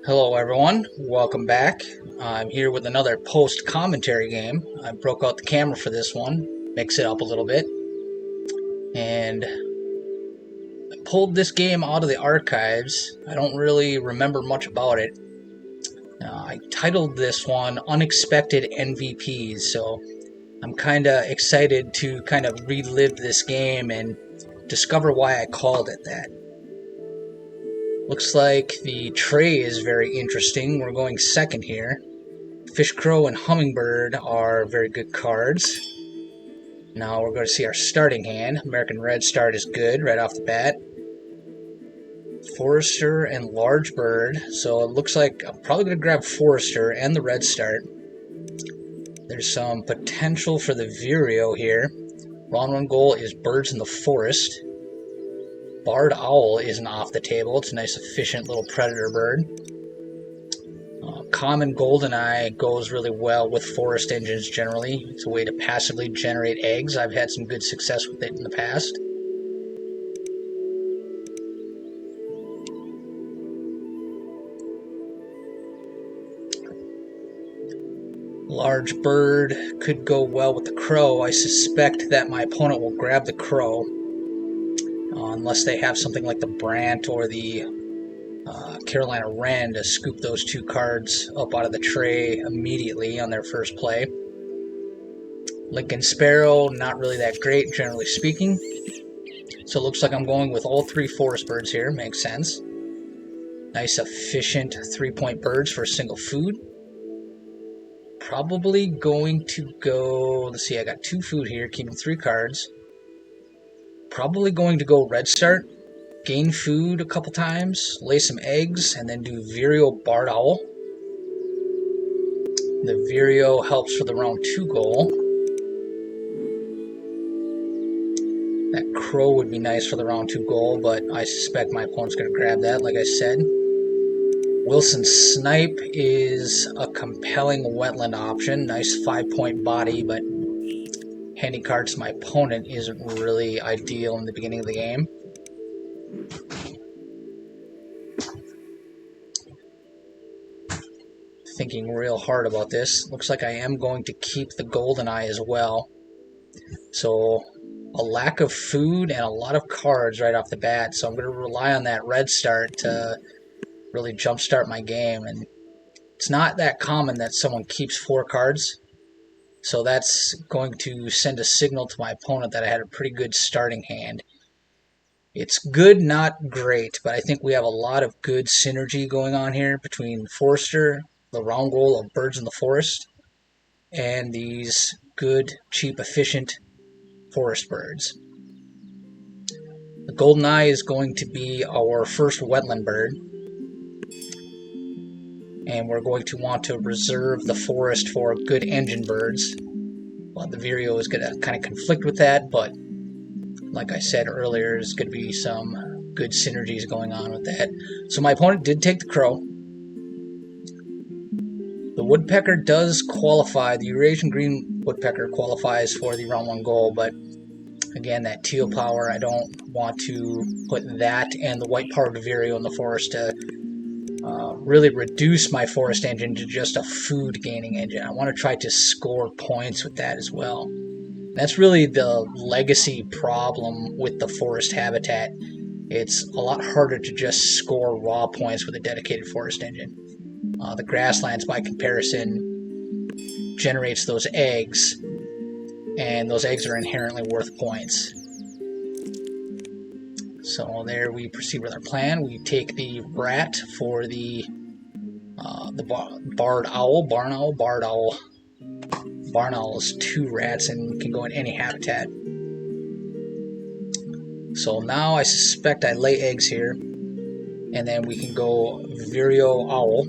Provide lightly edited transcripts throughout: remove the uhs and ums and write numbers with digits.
Hello everyone, welcome back. I'm here with another post-commentary game. I broke out the camera for this one, mix it up a little bit, and I pulled this game out of the archives. I don't really remember much about it. I titled this one Unexpected MVPs, so I'm kind of excited to kind of relive this game and discover why I called it that. Looks like the tray is very interesting. We're going second here. Fish, Crow, and Hummingbird are very good cards. Now we're going to see our starting hand. American Red Start is good right off the bat. Forester and Large Bird. So it looks like I'm probably going to grab Forester and the Red Start. There's some potential for the Vireo here. Round one goal is Birds in the Forest. Barred Owl isn't off the table. It's a nice efficient little predator bird. Common Goldeneye goes really well with forest engines generally. It's a way to passively generate eggs. I've had some good success with it in the past. Large Bird could go well with the Crow. I suspect that my opponent will grab the Crow. Unless they have something like the Brant or the Carolina Wren to scoop those two cards up out of the tray immediately on their first play. Lincoln Sparrow, not really that great, generally speaking. So it looks like I'm going with all three forest birds here. Makes sense. Nice, efficient 3-point birds for a single food. Probably going to go... Let's see, I got 2 food here, keeping 3 cards. Probably going to go Red Start. Gain food a couple times, lay some eggs, and then do Vireo Barred Owl. The Vireo helps for the round 2 goal. That Crow would be nice for the round 2 goal, but I suspect my opponent's going to grab that, like I said. Wilson Snipe is a compelling wetland option. Nice 5-point body, but handing cards to my opponent isn't really ideal in the beginning of the game. Thinking real hard about this. Looks like I am going to keep the Goldeneye as well. So a lack of food and a lot of cards right off the bat. So I'm going to rely on that Red Start to really jumpstart my game. And it's not that common that someone keeps 4 cards. So that's going to send a signal to my opponent that I had a pretty good starting hand. It's good, not great, but I think we have a lot of good synergy going on here between Forester, the round goal of Birds in the Forest, and these good, cheap, efficient forest birds. The Goldeneye is going to be our first wetland bird, and we're going to want to reserve the forest for good engine birds. Well, the Vireo is going to kind of conflict with that, but like I said earlier, there's going to be some good synergies going on with that. So my opponent did take the Crow. The Woodpecker does qualify. The Eurasian Green Woodpecker qualifies for the round 1 goal, but again, that teal power, I don't want to put that and the white-powered Vireo in the forest to really reduce my forest engine to just a food-gaining engine. I want to try to score points with that as well. That's really the legacy problem with the forest habitat. It's a lot harder to just score raw points with a dedicated forest engine. The grasslands, by comparison, generates those eggs, and those eggs are inherently worth points. So there we proceed with our plan. We take the rat for the barred owl, barn owl, barred owl. Barn owl is 2 rats and can go in any habitat. So now I suspect I lay eggs here, and then we can go Vireo Owl.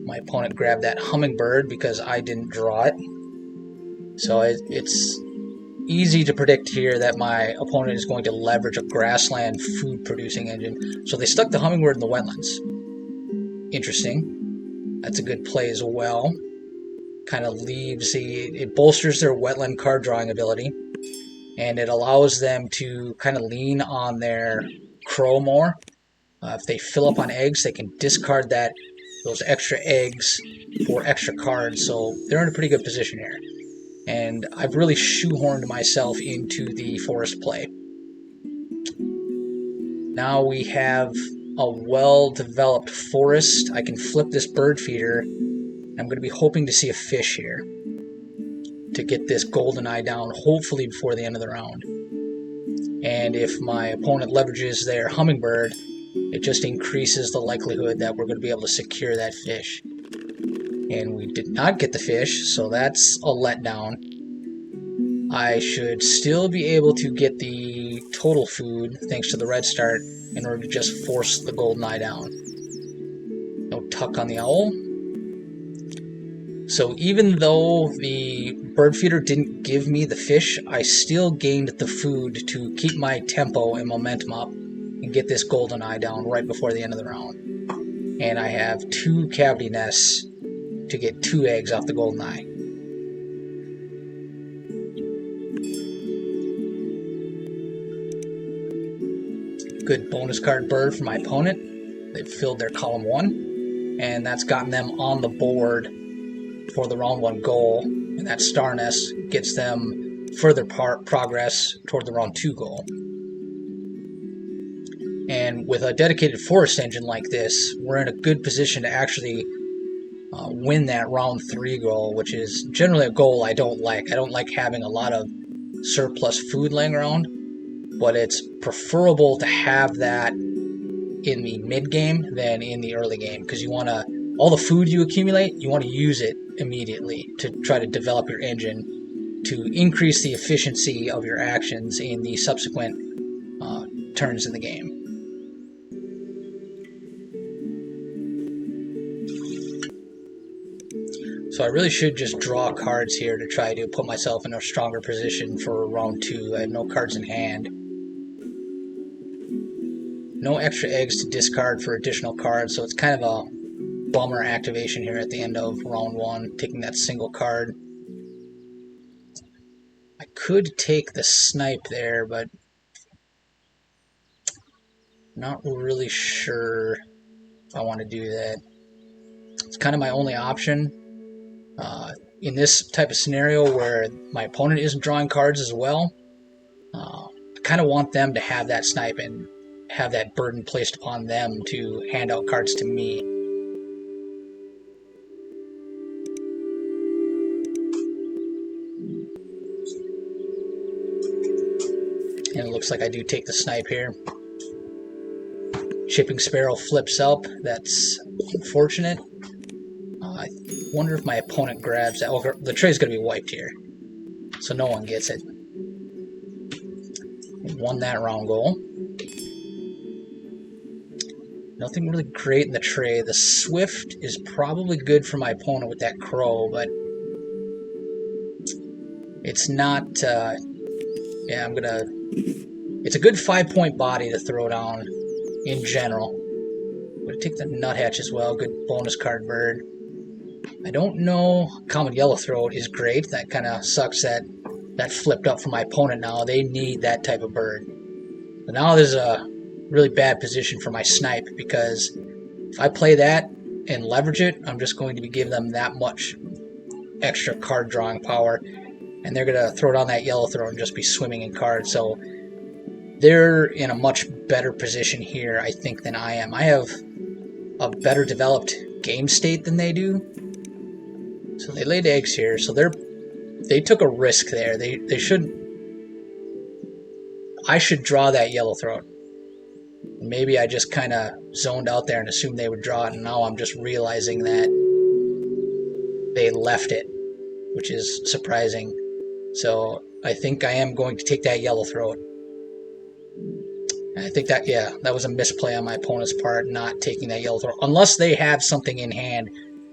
My opponent grabbed that Hummingbird because I didn't draw it. So it's easy to predict here that my opponent is going to leverage a grassland food-producing engine. So they stuck the Hummingbird in the wetlands. Interesting. That's a good play as well. Kind of leaves it bolsters their wetland card drawing ability, and it allows them to kind of lean on their Crow more If they fill up on eggs, they can discard those extra eggs for extra cards, so they're in a pretty good position here. And I've really shoehorned myself into the forest play. Now we have a well-developed forest. I can flip this bird feeder. I'm going to be hoping to see a fish here to get this golden eye down, hopefully before the end of the round. And if my opponent leverages their hummingbird, it just increases the likelihood that we're going to be able to secure that fish. And we did not get the fish, so that's a letdown. I should still be able to get the total food, thanks to the red start, in order to just force the golden eye down. No tuck on the owl. So even though the bird feeder didn't give me the fish, I still gained the food to keep my tempo and momentum up and get this golden eye down right before the end of the round. And I have 2 cavity nests to get 2 eggs off the golden eye. Good bonus card bird for my opponent. They've filled their column 1, and that's gotten them on the board for the round 1 goal, and that star nest gets them further progress toward the round 2 goal. And with a dedicated forest engine like this, we're in a good position to actually win that round 3 goal, which is generally a goal I don't like. I don't like having a lot of surplus food laying around, but it's preferable to have that in the mid game than in the early game, because you want to, all the food you accumulate, you want to use it immediately to try to develop your engine to increase the efficiency of your actions in the subsequent turns in the game. So I really should just draw cards here to try to put myself in a stronger position for round 2. I have no cards in hand. No extra eggs to discard for additional cards, so it's kind of a bummer activation here at the end of round 1, taking that single card. I could take the snipe there, but not really sure if I want to do that. It's kind of my only option. In this type of scenario where my opponent isn't drawing cards as well, I kind of want them to have that snipe and have that burden placed upon them to hand out cards to me. And it looks like I do take the snipe here. Chipping Sparrow flips up. That's unfortunate. I wonder if my opponent grabs that. Oh, the tray's going to be wiped here, so no one gets it. Won that round goal. Nothing really great in the tray. The Swift is probably good for my opponent with that crow, but it's not. Yeah, I'm gonna. It's a good 5-point body to throw down in general. I'm gonna take the Nuthatch as well. Good bonus card bird. I don't know. Common Yellowthroat is great. That kind of sucks that flipped up for my opponent now. They need that type of bird. But now there's a really bad position for my snipe, because if I play that and leverage it, I'm just going to be giving them that much extra card drawing power, and they're going to throw down that Yellowthroat and just be swimming in cards. So they're in a much better position here, I think, than I am. I have a better developed game state than they do. So they laid eggs here, so they took a risk there. They should. I should draw that Yellowthroat. Maybe I just kind of zoned out there and assumed they would draw it, and now I'm just realizing that they left it, which is surprising. So I think I am going to take that Yellowthroat. And I think that, yeah, that was a misplay on my opponent's part, not taking that Yellowthroat, unless they have something in hand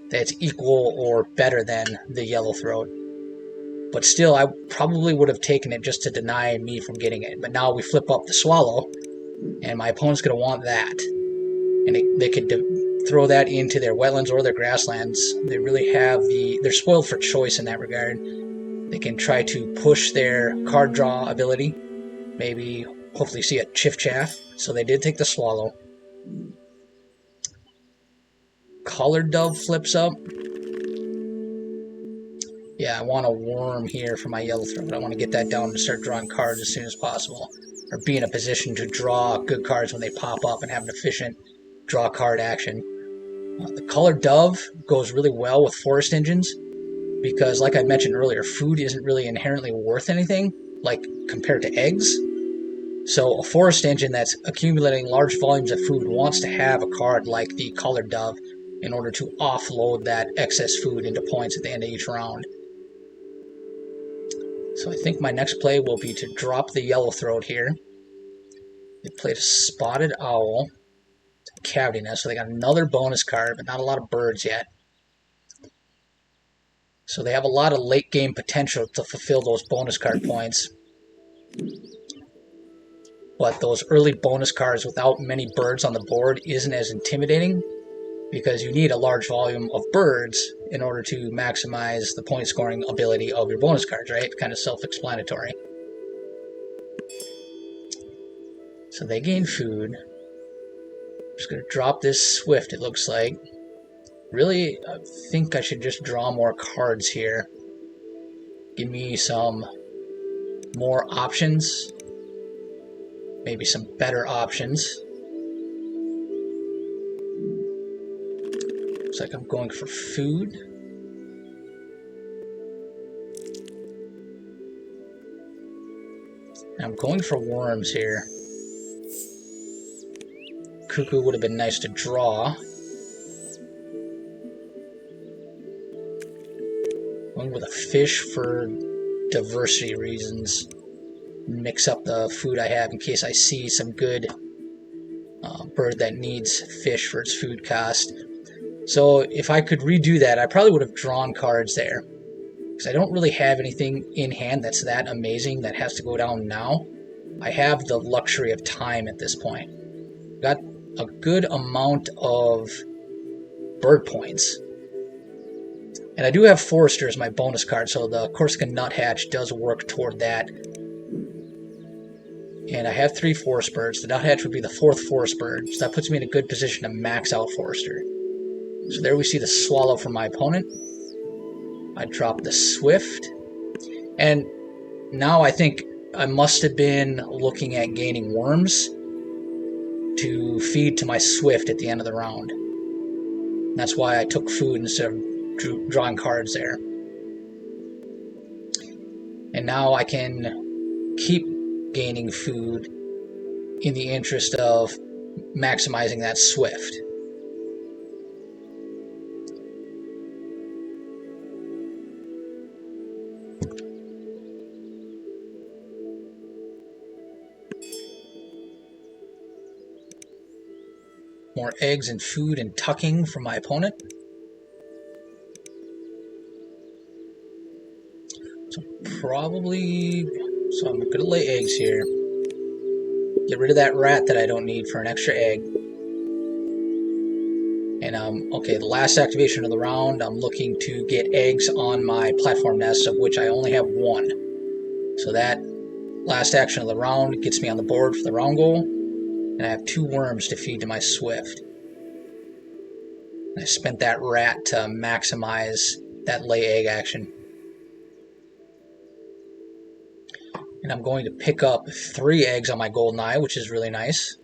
that's equal or better than the Yellowthroat. But still, I probably would have taken it just to deny me from getting it. But now we flip up the Swallow, and my opponent's going to want that. And they could throw that into their wetlands or their grasslands. They really have they're spoiled for choice in that regard. They can try to push their card draw ability, maybe hopefully see a Chiff Chaff. So they did take the Swallow. Colored dove flips up. Yeah, I want a worm here for my yellow throat. I want to get that down and start drawing cards as soon as possible. Or be in a position to draw good cards when they pop up and have an efficient draw card action. The colored dove goes really well with forest engines because, like I mentioned earlier, food isn't really inherently worth anything, like compared to eggs. So a forest engine that's accumulating large volumes of food wants to have a card like the colored dove in order to offload that excess food into points at the end of each round. So I think my next play will be to drop the yellowthroat here. They played a spotted owl, a cavity nest, so they got another bonus card, but not a lot of birds yet. So they have a lot of late game potential to fulfill those bonus card points. But those early bonus cards without many birds on the board isn't as intimidating because you need a large volume of birds in order to maximize the point scoring ability of your bonus cards, right? Kind of self-explanatory. So they gain food. I'm just going to drop this swift, it looks like. Really, I think I should just draw more cards here. Give me some more options. Maybe some better options. Looks like I'm going for food. And I'm going for worms here. Cuckoo would have been nice to draw. Going with a fish for diversity reasons. Mix up the food I have in case I see some good bird that needs fish for its food cost. So if I could redo that, I probably would have drawn cards there. Because I don't really have anything in hand that's that amazing that has to go down now. I have the luxury of time at this point. Got a good amount of bird points. And I do have Forester as my bonus card, so the Corsican Nuthatch does work toward that. And I have 3 forest birds. The Nuthatch would be the 4th forest bird, so that puts me in a good position to max out Forester. So there we see the swallow from my opponent. I drop the swift. And now I think I must have been looking at gaining worms to feed to my swift at the end of the round. And that's why I took food instead of drawing cards there. And now I can keep gaining food in the interest of maximizing that swift. More eggs and food and tucking from my opponent. So I'm going to lay eggs here. Get rid of that rat that I don't need for an extra egg. And okay, the last activation of the round, I'm looking to get eggs on my platform nest, of which I only have 1. So that last action of the round gets me on the board for the round goal. And I have 2 worms to feed to my swift. And I spent that rat to maximize that lay egg action. And I'm going to pick up 3 eggs on my golden eye, which is really nice.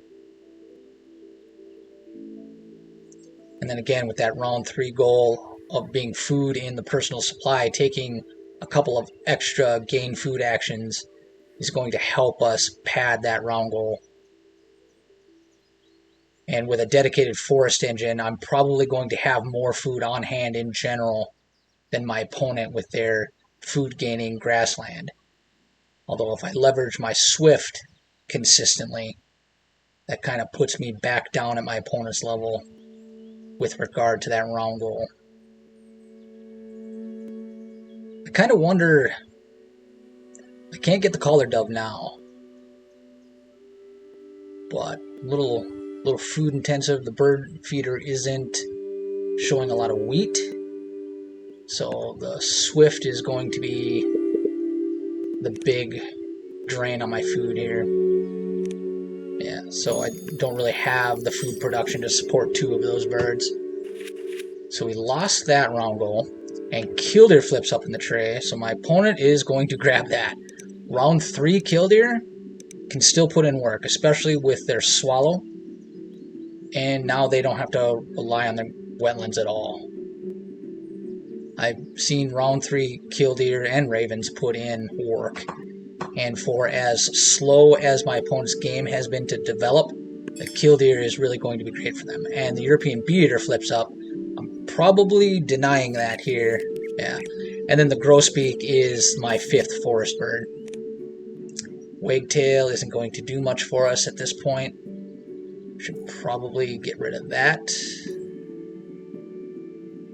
And then again, with that round 3 goal of being food in the personal supply, taking a couple of extra gain food actions is going to help us pad that round goal. And with a dedicated forest engine, I'm probably going to have more food on hand in general than my opponent with their food gaining grassland. Although if I leverage my swift consistently, that kind of puts me back down at my opponent's level with regard to that round goal. I kind of wonder, I can't get the collar dove now, but a little food intensive. The bird feeder isn't showing a lot of wheat, so the swift is going to be the big drain on my food here. Yeah, so I don't really have the food production to support 2 of those birds. So we lost that round goal, and killdeer flips up in the tray, so my opponent is going to grab that. Round 3 killdeer can still put in work, especially with their swallow, and now they don't have to rely on the wetlands at all. I've seen round 3 killdeer and ravens put in work, and for as slow as my opponent's game has been to develop, the killdeer is really going to be great for them. And the European bee-eater flips up. I'm probably denying that here. Yeah. And then the grosbeak is my 5th forest bird. Wagtail isn't going to do much for us at this point. Should probably get rid of that.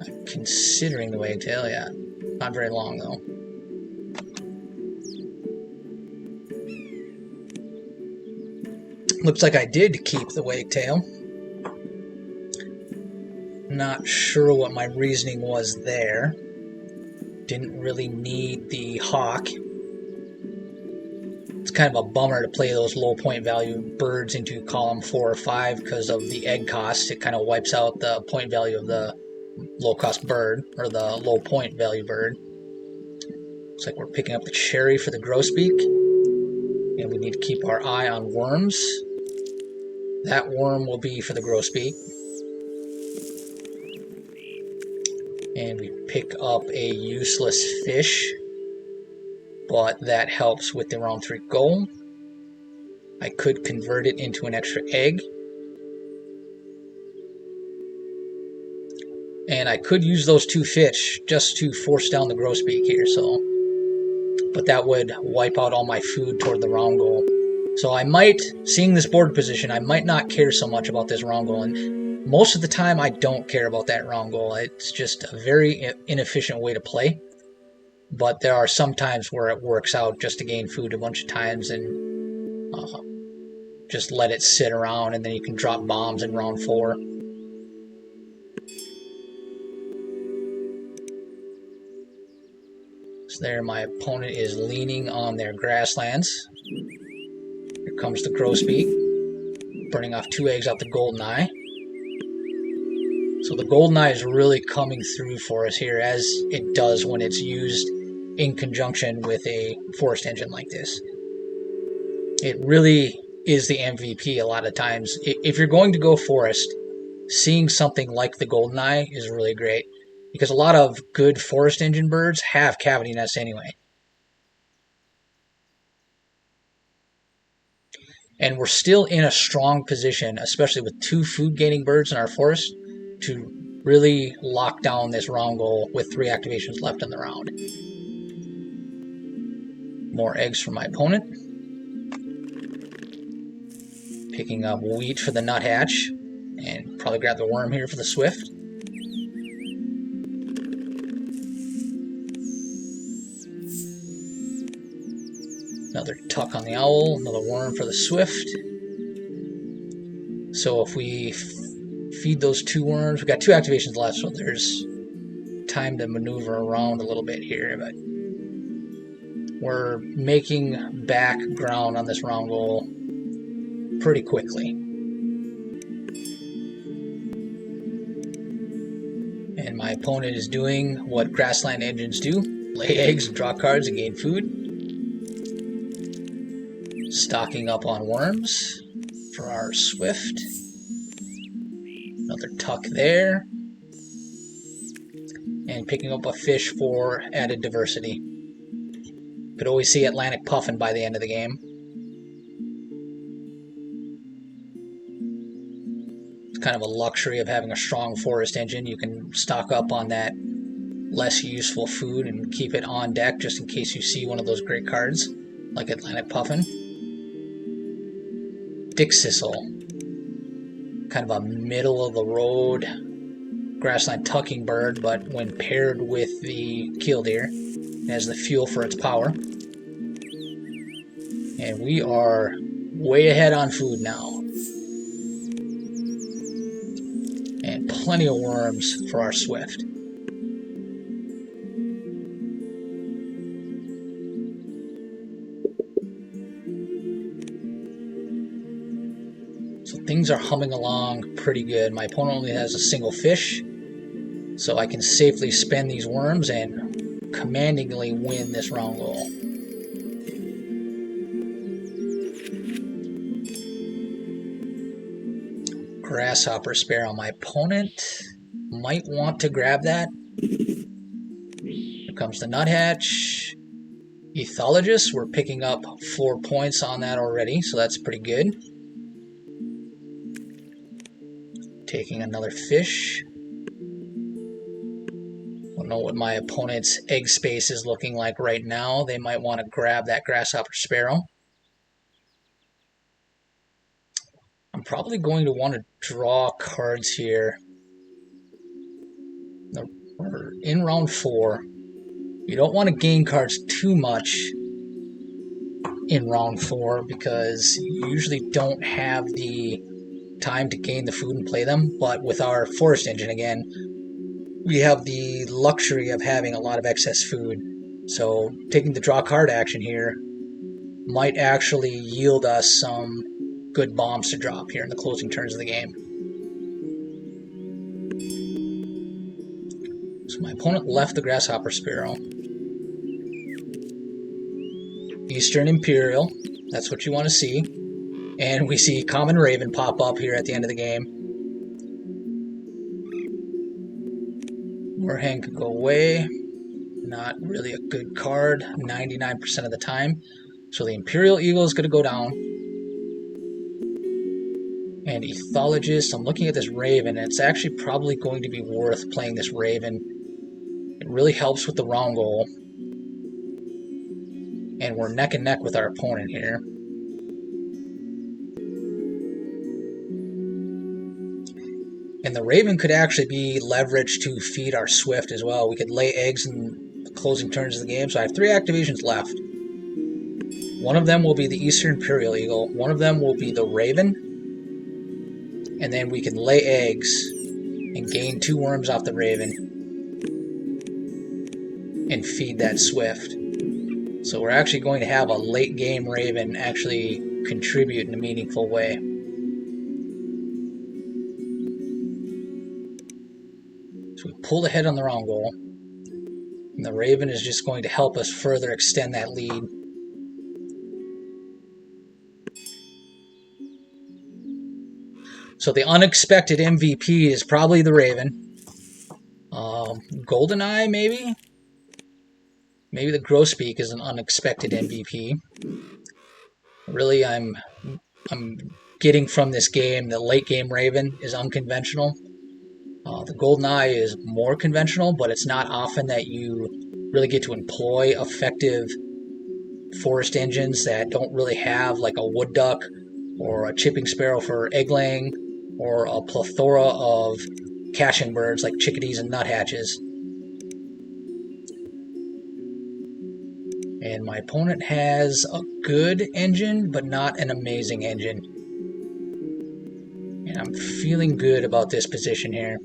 I'm considering the wagtail, yeah. Not very long though. Looks like I did keep the wagtail. Not sure what my reasoning was there. Didn't really need the hawk. It's kind of a bummer to play those low point value birds into column 4 or 5 because of the egg cost. It kind of wipes out the point value of the low cost bird, or the low point value bird. Looks like we're picking up the cherry for the grosbeak, and we need to keep our eye on worms. That worm will be for the grosbeak. And we pick up a useless fish, but that helps with the round 3 goal. I could convert it into an extra egg. And I could use those 2 fish just to force down the grosbeak here, so. But that would wipe out all my food toward the round goal. So I might, seeing this board position, I might not care so much about this round goal. And most of the time I don't care about that round goal. It's just a very inefficient way to play. But there are some times where it works out just to gain food a bunch of times and just let it sit around, and then you can drop bombs in round 4. So there, my opponent is leaning on their grasslands. Here comes the grosbeak, burning off 2 eggs out the goldeneye. So the goldeneye is really coming through for us here, as it does when it's used in conjunction with a forest engine like this. It really is the MVP a lot of times. If you're going to go forest, seeing something like the goldeneye is really great, because a lot of good forest engine birds have cavity nests anyway. And we're still in a strong position, especially with 2 food-gaining birds in our forest, to really lock down this round goal with 3 activations left in the round. More eggs for my opponent. Picking up wheat for the nuthatch, and probably grab the worm here for the swift. Another tuck on the owl, another worm for the swift. So if we feed those 2 worms, we've got 2 activations left, so there's time to maneuver around a little bit here, but we're making back ground on this round goal pretty quickly. And my opponent is doing what grassland engines do: lay eggs and draw cards and gain food. Stocking up on worms for our swift. Another tuck there. And picking up a fish for added diversity. Could always see Atlantic puffin by the end of the game. It's kind of a luxury of having a strong forest engine. You can stock up on that less useful food and keep it on deck just in case you see one of those great cards, like Atlantic puffin. Dick Sissel, kind of a middle-of-the-road grassland tucking bird, but when paired with the killdeer, it has the fuel for its power. And we are way ahead on food now. And plenty of worms for our swift. things are humming along pretty good. My opponent only has a single fish, so I can safely spend these worms and commandingly win this round goal. Grasshopper sparrow. My opponent might want to grab that. Here comes the nuthatch. Ethologist, we're picking up 4 points on that already, so that's pretty good. Taking another fish. Don't know what my opponent's egg space is looking like right now. They might want to grab that grasshopper sparrow. I'm probably going to want to draw cards here. We're in round 4. You don't want to gain cards too much in round 4 because you usually don't have the time to gain the food and play them. But with our forest engine again, we have the luxury of having a lot of excess food. So taking the draw card action here might actually yield us some good bombs to drop here in the closing turns of the game. So my opponent left the grasshopper sparrow. Eastern Imperial, that's what you want to see. And we see Common Raven pop up here at the end of the game. Moorhen could go away. Not really a good card 99% of the time. So the Imperial Eagle is going to go down. And Ethologist, I'm looking at this Raven, and it's actually probably going to be worth playing this Raven. It really helps with the round goal. And we're neck and neck with our opponent here. And the Raven could actually be leveraged to feed our Swift as well. We could lay eggs in the closing turns of the game. So I have 3 activations left. One of them will be the Eastern Imperial Eagle. One of them will be the Raven. And then we can lay eggs and gain 2 worms off the Raven and feed that Swift. So we're actually going to have a late game Raven actually contribute in a meaningful way. So we pulled ahead on the round goal. And the Raven is just going to help us further extend that lead. So the unexpected MVP is probably the Raven. Goldeneye, maybe? Maybe the Grosbeak is an unexpected MVP. Really, I'm getting from this game the late game Raven is unconventional. The Goldeneye is more conventional, but it's not often that you really get to employ effective forest engines that don't really have like a wood duck or a chipping sparrow for egg laying or a plethora of caching birds like chickadees and nuthatches. And my opponent has a good engine, but not an amazing engine. And I'm feeling good about this position here.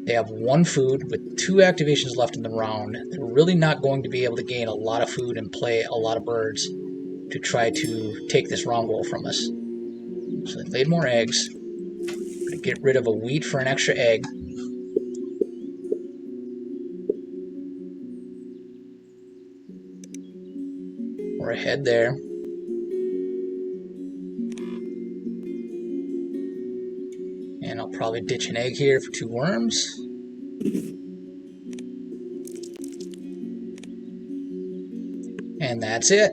They have 1 food with 2 activations left in the round. They're really not going to be able to gain a lot of food and play a lot of birds to try to take this round goal from us. So they laid more eggs. I'm going to get rid of a wheat for an extra egg. We're ahead there. And I'll probably ditch an egg here for 2 worms. And that's it.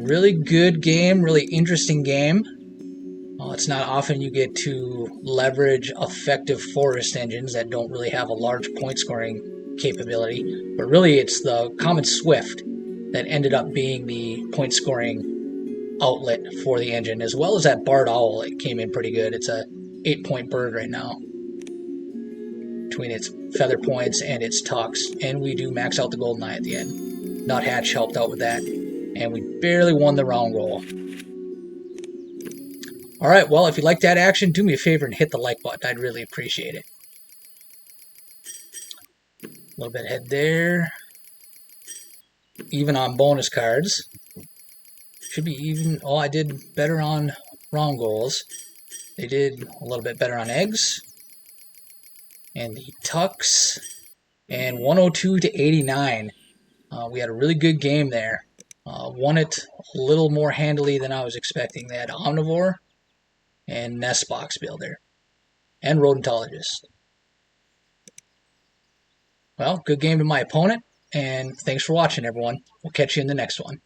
Really good game, really interesting game. It's not often you get to leverage effective forest engines that don't really have a large point scoring capability. But really it's the common Swift that ended up being the point scoring outlet for the engine, as well as that barred owl. It came in pretty good. It's a 8-point bird right now between its feather points and its tucks, and we do max out the Goldeneye at the end. Nuthatch helped out with that, and we barely won the round goal. Alright, well, if you like that action, do me a favor and hit the like button. I'd really appreciate it. A little bit ahead there. Even on bonus cards. Should be even. Oh, I did better on wrong goals. They did a little bit better on eggs. And the tucks. And 102 to 89. We had a really good game there. Won it a little more handily than I was expecting. They had Omnivore and Nest Box Builder and Rodentologist. Well, good game to my opponent, and thanks for watching, everyone. We'll catch you in the next one.